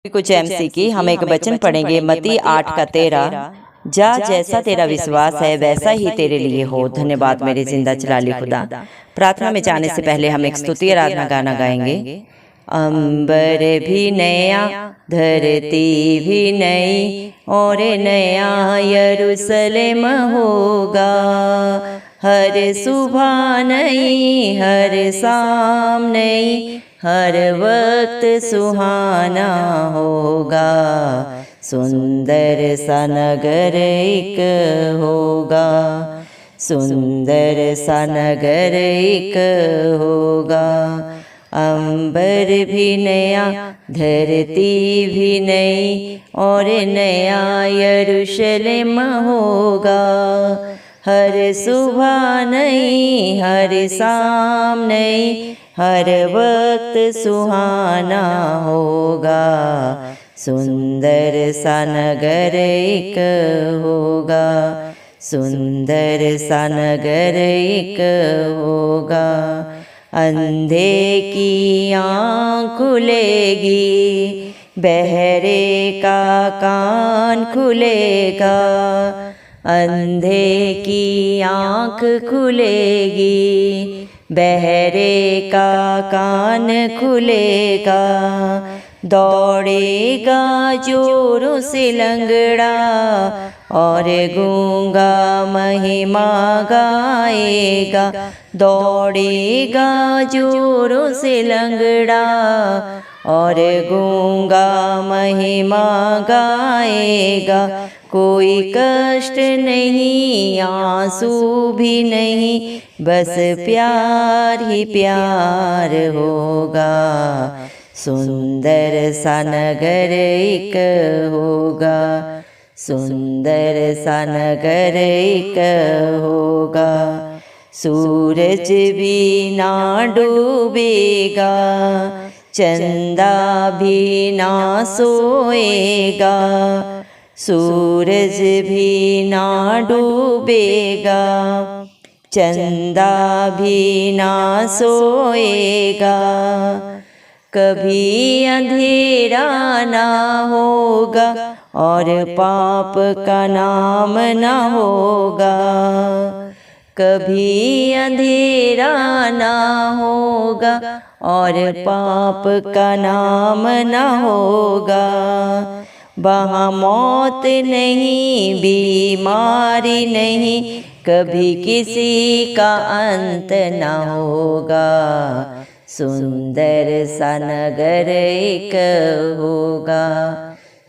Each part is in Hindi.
कुछ एमसी की हम एक वचन पढ़ेंगे मत्ती 8:13। जा जैसा तेरा विश्वास है वैसा ही तेरे लिए हो। धन्यवाद मेरे जिंदा चलाली खुदा। प्रार्थना में जाने से पहले हम एक स्तुति आराधना गाना गाएंगे। अंबर भी नया धरती भी नई और नया यरूशलेम होगा। हर सुबह नई हर शाम नई हर वक्त सुहाना होगा। सुंदर सा नगर एक होगा, सुंदर सा नगर एक होगा। अंबर भी नया धरती भी नई और नया यरूशलेम होगा। हर सुबह नई हर शाम नई हर वक्त सुहाना होगा। सुंदर सा नगर एक होगा, सुंदर सा नगर एक होगा। अंधे की आँख खुलेगी, बहरे का कान खुलेगा। अंधे की आँख खुलेगी, बहरे का कान खुलेगा। दौड़ेगा जोरों से लंगड़ा और गूंगा महिमा गाएगा। दौड़ेगा जोरों से लंगड़ा और गूंगा महिमा गाएगा। कोई कष्ट नहीं आंसू भी नहीं, बस प्यार ही प्यार होगा। सुंदर सा नगर एक होगा, सुंदर सा नगर एक होगा। सूरज भी ना डूबेगा, चंदा भी ना सोएगा। सूरज भी ना डूबेगा, चंदा भी ना सोएगा। कभी अंधेरा ना होगा और पाप का नाम ना होगा। कभी अंधेरा ना होगा और पाप का नाम ना होगा। वहाँ मौत नहीं बीमारी नहीं, कभी किसी का अंत ना होगा। सुंदर सा नगर एक होगा,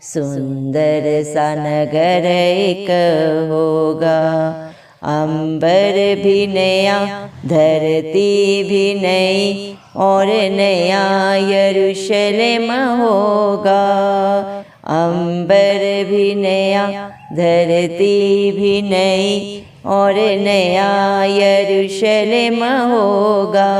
सुंदर सा नगर एक होगा। अंबर भी नया धरती भी नई और नया यरूशलेम होगा। अंबर भी नया धरती भी नई और नया यरूशलेम होगा।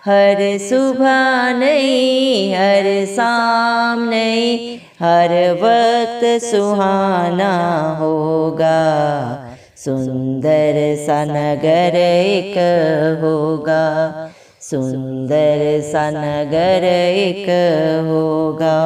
हर सुबह नई हर शाम नई हर वक्त सुहाना होगा। सुंदर सा नगर एक होगा, सुंदर सा नगर एक होगा।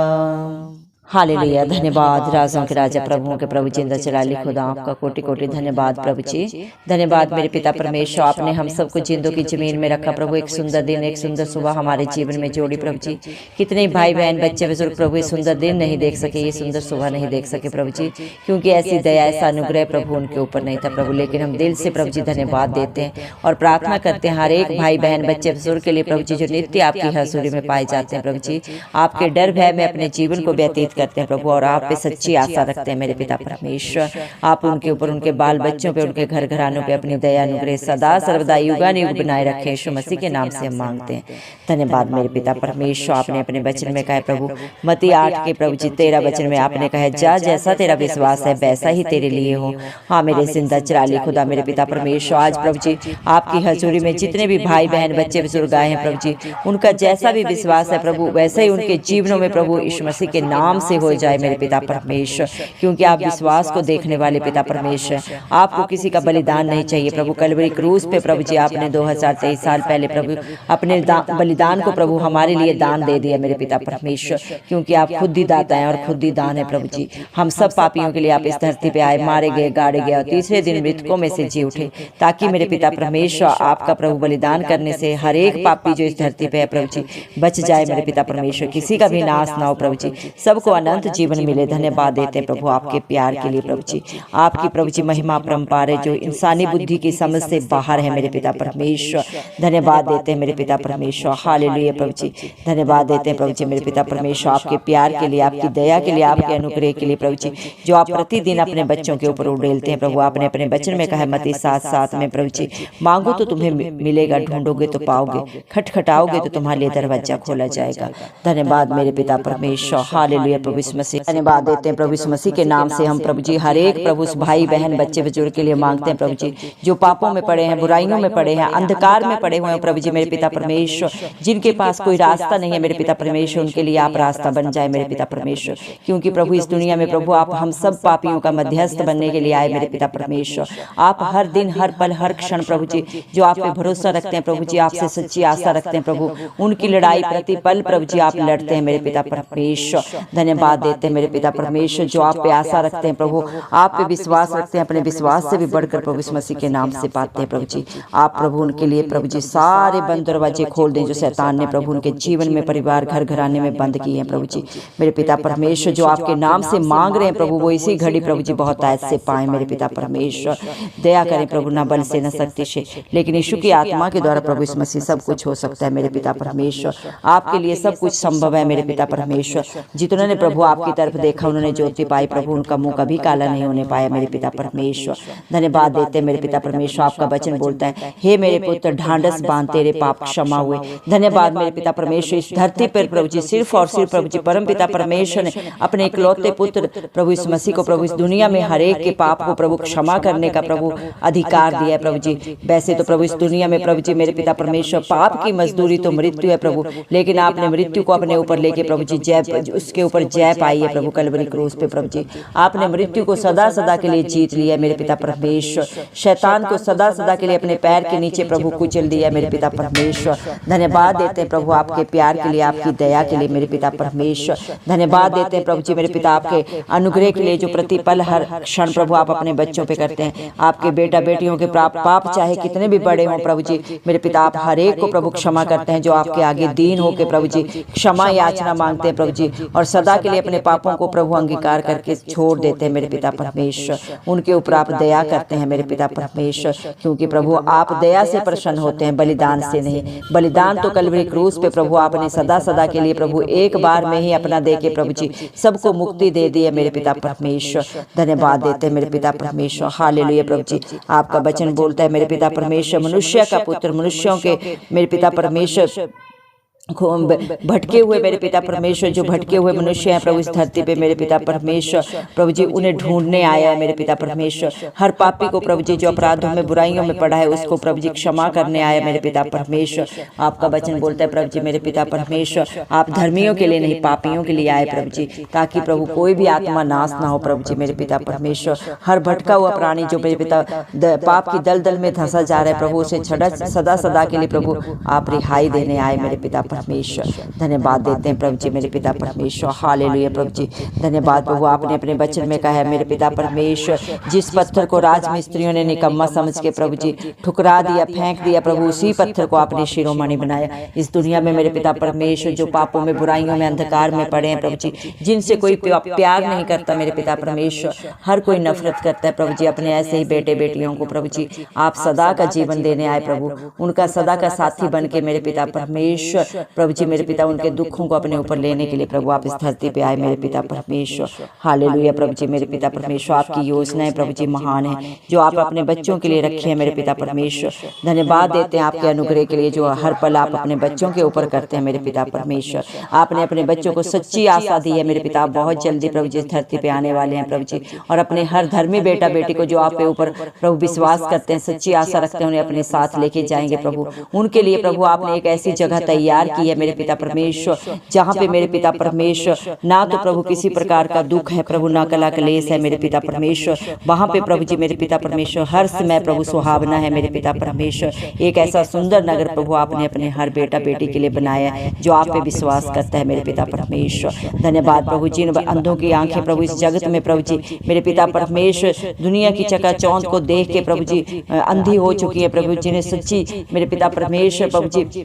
हालेलुया। धन्यवाद राजों के राजा प्रभुओं के प्रभु जिंदा चलाली खुदा, आपका कोटि कोटि धन्यवाद प्रभु जी। धन्यवाद मेरे पिता परमेश्वर, आपने हम सबको जिंदों की जमीन में रखा प्रभु। एक सुंदर दिन एक सुंदर सुबह हमारे जीवन में जोड़ी प्रभु जी। कितने भाई बहन बच्चे बुजुर्ग प्रभु ये सुंदर दिन नहीं देख सके, ये सुंदर सुबह नहीं देख सके प्रभु जी, क्योंकि ऐसी दया ऐसा अनुग्रह प्रभु उनके ऊपर नहीं था प्रभु। लेकिन हम दिल से प्रभु जी धन्यवाद देते हैं और प्रार्थना करते हैं हर एक भाई बहन बच्चे बुजुर्ग के लिए प्रभु जी, जो नित्य आपकी हजूरी में पाए जाते हैं प्रभु जी। आपके डर भय में अपने जीवन को व्यतीत करते हैं प्रभु और आप पे सच्ची आशा रखते हैं मेरे पिता परमेश्वर। आप उनके ऊपर, उनके बाल बच्चों पे, उनके घर घरानों पे अपनी दया अनुग्रह सदा सर्वदा युगानुयुग बनाए रखें। यीशु मसीह के नाम से हम मांगते हैं। धन्यवाद मेरे पिता परमेश्वर। आपने अपने वचन में कहा प्रभु मत्ती 8 के प्रभु जी 13 वचन में आपने कहा जा जैसा तेरा विश्वास है वैसा ही तेरे लिए हो। हाँ मेरे जिंदा चराली खुदा मेरे पिता परमेश्वर, आज प्रभु जी आपकी हजूरी में जितने भी भाई बहन बच्चे बुजुर्ग आए हैं प्रभु जी, उनका जैसा भी विश्वास है प्रभु वैसे ही उनके जीवनों में प्रभु यीशु मसीह के नाम से हो जाए मेरे पिता परमेश्वर, क्योंकि आप विश्वास को देखने वाले पिता परमेश्वर। आपको किसी का बलिदान नहीं चाहिए प्रभु। कलवरी क्रूस पे प्रभु जी आपने 2023 साल पहले प्रभु अपने बलिदान को प्रभु हमारे लिए दान दे दिया मेरे पिता परमेश्वर, क्योंकि आप खुद ही दाता हैं और खुद ही दान है प्रभु जी। हम सब पापियों के लिए आप इस धरती पे आए, मारे गए, गाड़े गए और तीसरे दिन मृतकों में से जी उठे, ताकि मेरे पिता परमेश्वर आपका प्रभु बलिदान करने से हर एक पापी जो इस धरती पे है प्रभु जी बच जाए मेरे पिता परमेश्वर, किसी का भी नाश ना हो प्रभु जी, सबको अनंत जीवन मिले। धन्यवाद देते हैं प्रभु आपके प्यार के लिए प्रभु जी। आपकी प्रभु जी महिमा परम्पार है जो इंसानी बुद्धि की समझ से बाहर है मेरे पिता परमेश्वर। धन्यवाद देते हैं मेरे पिता परमेश्वर। हालेलुया प्रभु जी। धन्यवाद देते हैं प्रभु जी मेरे पिता परमेश्वर आपके प्यार के लिए, आपकी दया के लिए, आपके अनुग्रह के लिए प्रभु जी, जो आप प्रतिदिन अपने बच्चों के ऊपर उड़ेलते हैं प्रभु। आपने अपने वचन में कहा मत्ती 7:7 में प्रभु जी, मांगो तो तुम्हें मिलेगा, ढूंढोगे तो पाओगे, खटखटाओगे तो तुम्हारे लिए दरवाजा खोला जाएगा। धन्यवाद मेरे पिता परमेश्वर। हालेलुया प्रभु यीशु मसीह। धन्यवाद देते हैं प्रभु यीशु मसीह के नाम से हम प्रभु जी हर एक प्रभु भाई बहन बच्चे बुजुर्ग के लिए मांगते हैं प्रभु जी, जो पापों में पड़े हैं, बुराइयों में पड़े हैं, अंधकार में पड़े हुए हैं प्रभु जी मेरे पिता परमेश्वर, जिनके पास कोई रास्ता नहीं है मेरे पिता परमेश्वर, उनके लिए आप रास्ता बन जाए मेरे पिता परमेश्वर, क्योंकि प्रभु इस दुनिया में प्रभु आप हम सब पापियों का मध्यस्थ बनने के लिए आए मेरे पिता परमेश्वर। आप हर दिन, हर पल, हर क्षण प्रभु जी जो आप पे भरोसा रखते हैं प्रभु जी, आपसे सच्ची आशा रखते हैं प्रभु, उनकी लड़ाई प्रति पल प्रभु जी आप लड़ते हैं मेरे पिता परमेश्वर। धन्यवाद देते हैं मेरे पिता परमेश्वर, जो आप पे आशा रखते हैं प्रभु, आप पे विश्वास रखते हैं, अपने विश्वास से भी बढ़कर प्रभु इस मसीह के नाम से पाते हैं प्रभु जी। आप प्रभु उनके लिए प्रभु जी सारे बंद दरवाजे खोल दें जो शैतान ने प्रभु उनके जीवन में, परिवार, घर घराने में बंद किए हैं प्रभु जी मेरे पिता परमेश्वर। जो आपके नाम से मांग रहे हैं प्रभु, वो इसी घड़ी प्रभु जी बहुत आयत से पाए मेरे पिता परमेश्वर। दया करें प्रभु, न बल से न शक्ति से, लेकिन यीशु की आत्मा के द्वारा प्रभु इस मसीह सब कुछ हो सकता है मेरे पिता परमेश्वर। आपके लिए सब कुछ संभव है मेरे पिता परमेश्वर। जितनों ने प्रभु आपकी तरफ देखा उन्होंने ज्योति पाई प्रभु, उनका मुंह कभी काला नहीं होने पाया मेरे पिता परमेश्वर। धन्यवाद देते हैं मेरे पिता परमेश्वर। आपका वचन बोलता है, हे मेरे पुत्र ढांढस बांध, तेरे पाप क्षमा हुए। धन्यवाद मेरे पिता परमेश्वर। इस धरती पर प्रभु जी सिर्फ और सिर्फ प्रभु जी परम पिता परमेश्वर ने अपने इकलौते पुत्र प्रभु इस मसीह को प्रभु इस दुनिया में हर एक के पाप को प्रभु क्षमा करने का प्रभु अधिकार दिया है प्रभु जी। वैसे तो प्रभु इस दुनिया में प्रभु जी मेरे पिता परमेश्वर पाप की मजदूरी तो मृत्यु है प्रभु, लेकिन आपने मृत्यु को अपने ऊपर लेके प्रभु जी जय, उसके ऊपर जय पाई है प्रभु कलवरी क्रूस पे प्रभु जी। आपने मृत्यु को सदा सदा के लिए जीत लिया मेरे पिता परमेश्वर। शैतान को सदा सदा के लिए अपने पैर के नीचे प्रभु कुचल दिया मेरे पिता परमेश्वर। धन्यवाद देते हैं प्रभु आपके प्यार के लिए, आपकी दया के लिए मेरे पिता परमेश्वर। धन्यवाद देते हैं प्रभु जी मेरे पिता आपके अनुग्रह के लिए, जो प्रतिपल हर क्षण प्रभु आप अपने बच्चों पे करते हैं। आपके बेटा बेटियों के पाप चाहे कितने भी बड़े हों प्रभु जी मेरे पिता, आप हर एक को प्रभु क्षमा करते हैं, जो आपके आगे दीन होकर प्रभु जी क्षमा याचना मांगते हैं प्रभु जी, और सदा के लिए अपने पापों को प्रभु अंगीकार करके छोड़ देते हैं मेरे पिता परमेश्वर। उनके ऊपर आप दया करते हैं मेरे पिता परमेश्वर, क्योंकि प्रभु आप दया से प्रसन्न होते हैं, बलिदान से नहीं। बलिदान तो कलवरी क्रूस पे प्रभु आपने सदा सदा के लिए प्रभु एक बार में ही अपना दे के प्रभु जी सबको मुक्ति दे दी है मेरे पिता परमेश्वर। धन्यवाद देते हैं मेरे पिता परमेश्वर। हालेलुया प्रभु जी। आपका वचन बोलता है मेरे पिता परमेश्वर, मनुष्य का पुत्र मनुष्यों के मेरे पिता परमेश्वर भटके हुए मेरे पिता परमेश्वर, जो भटके हुए मनुष्य हैं प्रभु इस धरती पे मेरे पिता परमेश्वर प्रभु जी उन्हें ढूंढने आया है मेरे पिता परमेश्वर। हर पापी को प्रभु जी जो अपराधों में बुराइयों में पड़ा है उसको प्रभु जी क्षमा करने आया मेरे पिता परमेश्वर। आपका वचन बोलता है प्रभु जी मेरे पिता परमेश्वर, आप धर्मियों के लिए नहीं पापियों के लिए आए प्रभु जी, ताकि प्रभु कोई भी आत्मा नाश ना हो प्रभु जी मेरे पिता परमेश्वर। हर भटका हुआ प्राणी जो मेरे पिता पाप की दलदल में धंसा जा रहा है प्रभु, उसे सदा सदा के लिए प्रभु आप रिहाई देने आए मेरे पिता परमेश्वर। धन्यवाद देते हैं प्रभु जी मेरे पिता परमेश्वर। हालेलुया प्रभु जी। धन्यवाद प्रभु, आपने अपने वचन में कहा है मेरे पिता परमेश्वर, जिस पत्थर को राजमिस्त्रियों ने निकम्मा समझ के प्रभु जी ठुकरा दिया, फेंक दिया प्रभु, उसी पत्थर को आपने शिरोमणि बनाया। इस दुनिया में मेरे पिता परमेश्वर जो पापों में बुराइयों में अंधकार में पड़े हैं प्रभु जी, जिनसे कोई प्यार नहीं करता मेरे पिता परमेश्वर, हर कोई नफरत करता है प्रभु जी, अपने ऐसे ही बेटे बेटियों को प्रभु जी आप सदा का जीवन देने आए प्रभु, उनका सदा का साथी बन के मेरे पिता परमेश्वर प्रभु जी मेरे पिता उनके दुखों को अपने ऊपर लेने के लिए प्रभु आप इस धरती पे आए मेरे पिता परमेश्वर। हालेलुया प्रभु जी मेरे पिता परमेश्वर। आपकी योजनाएं प्रभु जी महान है जो आप अपने बच्चों के लिए रखे हैं मेरे पिता परमेश्वर। धन्यवाद देते हैं आपके अनुग्रह के लिए जो हर पल आप अपने बच्चों के ऊपर करते हैं मेरे पिता परमेश्वर। आपने अपने बच्चों को सच्ची आशा दी है मेरे पिता, बहुत जल्दी प्रभु जी इस धरती पे आने वाले हैं प्रभु जी, और अपने हर धर्मी बेटा बेटी को जो आप पे ऊपर प्रभु विश्वास करते हैं, सच्ची आशा रखते हैं, उन्हें अपने साथ लेके जाएंगे प्रभु। उनके लिए प्रभु आपने एक ऐसी जगह तैयार की है मेरे पिता परमेश्वर, जहाँ पे मेरे पिता परमेश्वर ना तो प्रभु किसी प्रकार का दुख है प्रभु, ना कला क्लेश है मेरे पिता परमेश्वर, वहाँ पे प्रभु जी मेरे पिता परमेश्वर हर समय प्रभु सुहावना है मेरे पिता परमेश्वर। एक ऐसा सुंदर नगर प्रभु आपने अपने हर बेटा बेटी के लिए बनाया है जो आप पे विश्वास करता है मेरे पिता परमेश्वर। धन्यवाद प्रभु जी, अंधों की आंखें प्रभु इस जगत में प्रभु जी मेरे पिता परमेश्वर दुनिया की चकाचौंध को देख के प्रभु जी अंधी हो चुकी है प्रभु, जिन्हें सच्ची मेरे पिता परमेश्वर प्रभु जी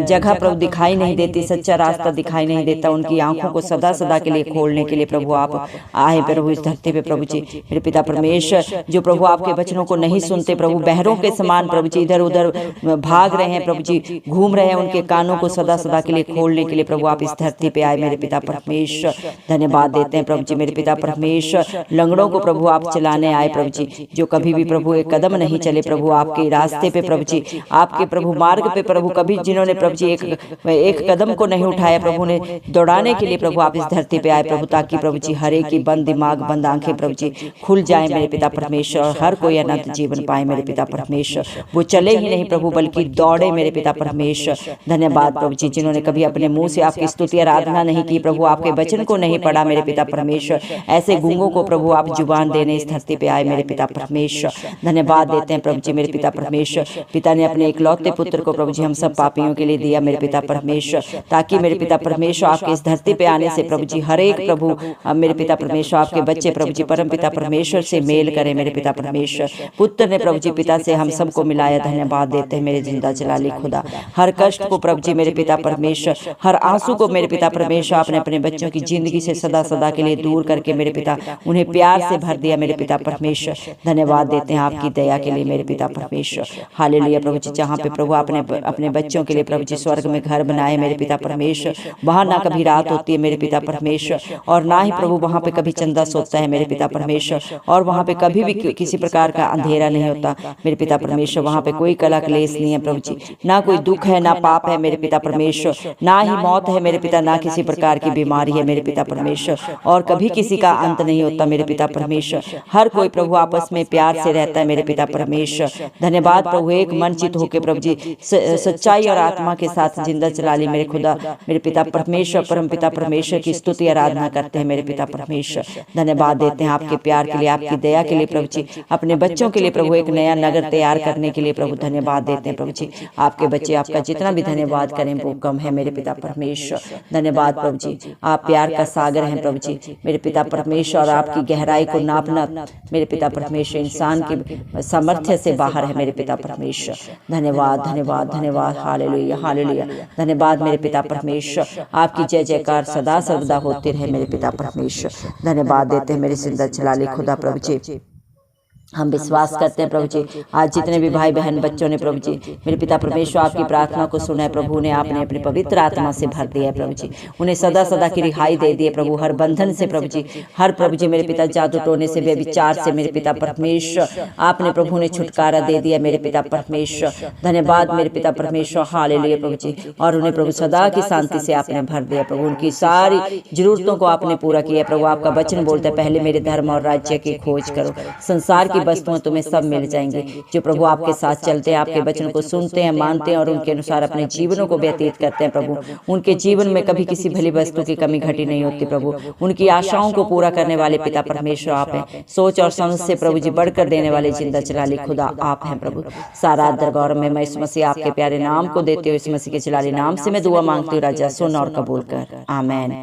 जगह प्रभु दिखाई नहीं देती, सच्चा रास्ता दिखाई नहीं देता, उनकी आंखों को सदा सदा के लिए खोलने के लिए प्रभु आप आए प्रभु इस धरती पे प्रभु जी मेरे पिता परमेश्वर। जो प्रभु आपके वचनों को नहीं सुनते प्रभु, बहरों के समान प्रभु जी इधर उधर भाग रहे हैं प्रभु जी, घूम रहे हैं, उनके कानों को सदा सदा के लिए खोलने के लिए प्रभु आप इस धरती पे आए मेरे पिता परमेश्वर। धन्यवाद देते हैं प्रभु जी मेरे पिता परमेश्वर। लंगड़ों को प्रभु आप चलाने आए प्रभु जी, जो कभी भी प्रभु एक कदम नहीं चले प्रभु आपके रास्ते पे प्रभु जी, आपके प्रभु मार्ग पे प्रभु, कभी जिन्होंने प्रभु जी एक कदम को नहीं उठाया प्रभु ने दौड़ाने के लिए प्रभु आप इस धरती पे आए प्रभु, ताकि प्रभु जी हर एक की बंद दिमाग बंद आंखें प्रभु जी खुल जाए मेरे पिता परमेश्वर, और हर कोई अनंत जीवन पाए मेरे पिता परमेश्वर। वो चले ही नहीं प्रभु बल्कि दौड़े मेरे पिता परमेश्वर। धन्यवाद प्रभु जी, जिन्होंने कभी अपने मुंह से आपकी स्तुति आराधना नहीं की प्रभु, आपके वचन को नहीं पढ़ा मेरे पिता परमेश्वर, ऐसे गूंगों को प्रभु आप जुबान देने इस धरती पे आए मेरे पिता परमेश्वर। धन्यवाद देते हैं प्रभु जी मेरे पिता परमेश्वर। पिता ने अपने इकलौते पुत्र को प्रभु जी हम सब पापियों के लिए दिया मेरे पिता परमेश्वर, ताकि मेरे पिता परमेश्वर आपके इस धरती पे आने से प्रभु जी हर एक प्रभु मेरे पिता परमेश्वर आपके बच्चे प्रभु जी परम पिता परमेश्वर से मेल करें मेरे पिता परमेश्वर। पुत्र ने प्रभु जी पिता से हम सबको मिलाया, धन्यवाद देते हैं मेरे जिंदा जलाली खुदा। हर कष्ट को प्रभु जी मेरे पिता परमेश्वर, हर आंसू को मेरे पिता परमेश्वर आपने अपने बच्चों की जिंदगी से सदा सदा के लिए दूर करके मेरे पिता उन्हें प्यार से भर दिया मेरे पिता परमेश्वर। धन्यवाद देते हैं आपकी दया के लिए मेरे पिता परमेश्वर। हालेलुया प्रभु जी, जहाँ पे प्रभु आपने अपने बच्चों के लिए प्रभु जी स्वर्ग में घर बनाए मेरे पिता परमेश्वर, वहाँ ना कभी रात होती है मेरे पिता परमेश्वर, और ना ही प्रभु वहाँ पे कभी चंदा सोता है मेरे पिता परमेश्वर, और वहाँ पे कभी भी किसी प्रकार का अंधेरा नहीं होता मेरे पिता परमेश्वर। वहाँ पे कोई कला क्लेश नहीं है प्रभु जी, ना कोई दुख है ना पाप है मेरे पिता परमेश्वर, ना ही मौत है मेरे पिता, ना किसी प्रकार की बीमारी है मेरे पिता परमेश्वर, और कभी किसी का अंत नहीं होता मेरे पिता परमेश्वर। हर कोई प्रभु आपस में प्यार से रहता है मेरे पिता परमेश्वर। धन्यवाद प्रभु, एक मन चित होकर प्रभु जी सच्चाई और आत्मा के साथ जिंदा चला ली मेरे खुदा मेरे पिता परमेश्वर, परम पिता परमेश्वर की स्तुति आराधना करते हैं मेरे पिता परमेश्वर। धन्यवाद देते हैं आपके प्यार के लिए, आपकी दया के लिए प्रभु जी, अपने बच्चों के लिए प्रभु एक नया नगर तैयार करने के लिए प्रभु धन्यवाद देते हैं प्रभु जी। आपके बच्चे आपका जितना भी धन्यवाद करें वो कम है मेरे पिता परमेश्वर। धन्यवाद प्रभु जी, आप प्यार का सागर हैं प्रभु जी मेरे पिता परमेश्वर, और आपकी गहराई को नापना मेरे पिता परमेश्वर इंसान के सामर्थ्य से बाहर है मेरे पिता परमेश्वर। धन्यवाद धन्यवाद धन्यवाद, हालेलुया हालेलुया। धन्यवाद मेरे पिता परमेश्वर, आपकी जय जयकार सदा सर्वदा होती रहे मेरे पिता परमेश्वर। धन्यवाद देते हैं मेरे जिंदा जलाली खुदा प्रभु जी। हम विश्वास करते हैं प्रभु जी, आज जितने भी भाई बहन बच्चों ने प्रभु जी मेरे पिता परमेश्वर आपकी प्रार्थना को सुना है प्रभु, ने आपने अपनी पवित्र आत्मा से भर दिया है प्रभु जी, उन्हें सदा सदा की रिहाई दे दी है प्रभु, हर बंधन से प्रभु जी, हर प्रभु जी मेरे पिता जादू टोने से, व्यभिचार से मेरे पिता परमेश्वर आपने प्रभु ने छुटकारा दे दिया मेरे पिता परमेश्वर। धन्यवाद मेरे पिता परमेश्वर, हालेलुया प्रभु जी। और उन्हें प्रभु सदा की शांति से आपने भर दिया प्रभु, उनकी सारी जरूरतों को आपने पूरा किया प्रभु। आपका वचन बोलता है पहले मेरे धर्म और राज्य की खोज करो, संसार की वस्तुएं तुम्हें सब मिल जाएंगे। जो प्रभु आपके साथ चलते हैं, आपके वचन को सुनते हैं, मानते हैं और उनके अनुसार अपने जीवनों को व्यतीत करते हैं प्रभु, उनके जीवन में कभी किसी भली वस्तु की कमी घटी नहीं होती प्रभु। उनकी आशाओं को पूरा करने वाले पिता परमेश्वर आप हैं। सोच और समझ से प्रभु जी बढ़कर देने वाले जिंदा जलाली खुदा आप हैं प्रभु। सारा आदर गौरव में मैं इस मसीह आपके प्यारे नाम को देते हुए इस मसीह के जलाली नाम से मैं दुआ मांगती हूँ राजा, सुन और कबूल कर, आमीन।